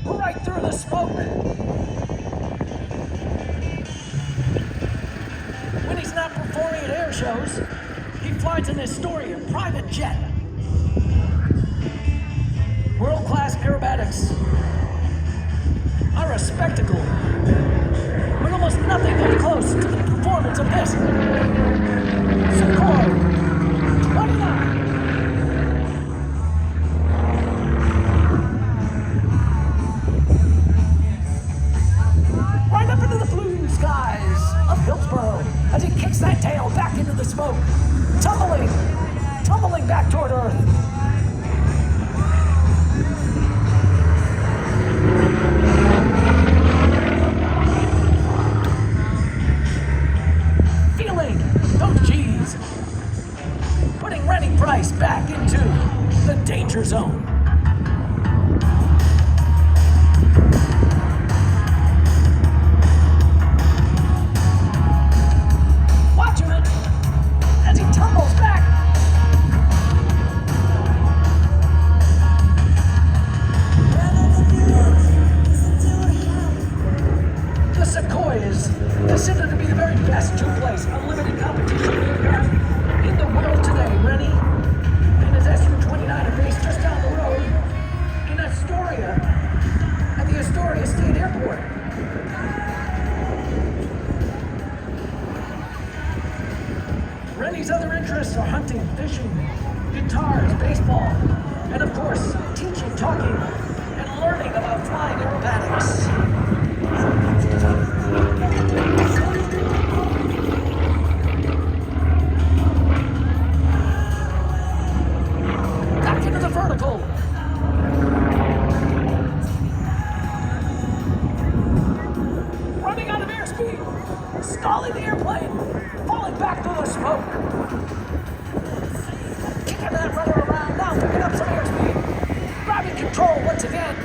right through the smoke. When he's not performing at air shows, he flies an Astoria private jet. World-class aerobatics are a spectacle, but almost nothing comes close to the performance of this Sukhoi 29. Right up into the blue skies of Hillsboro as he kicks that tail back into the smoke, tumbling back toward Earth. Feeling those G's, putting Renny back into the danger zone. Watching it as he tumbles back. The Sukhoi is considered to be the very best two-place unlimited competition aircraft in the world today. Renny and his SU-29 are based just down the road in Astoria at the Astoria State Airport. Renny's other interests are hunting, fishing, guitars, baseball, and of course, teaching, talking, and learning about flying aerobatics. Back into the vertical. Running out of airspeed, stalling the airplane, falling back through the smoke. Kicking that rudder around, now picking up some airspeed. Grabbing control once again.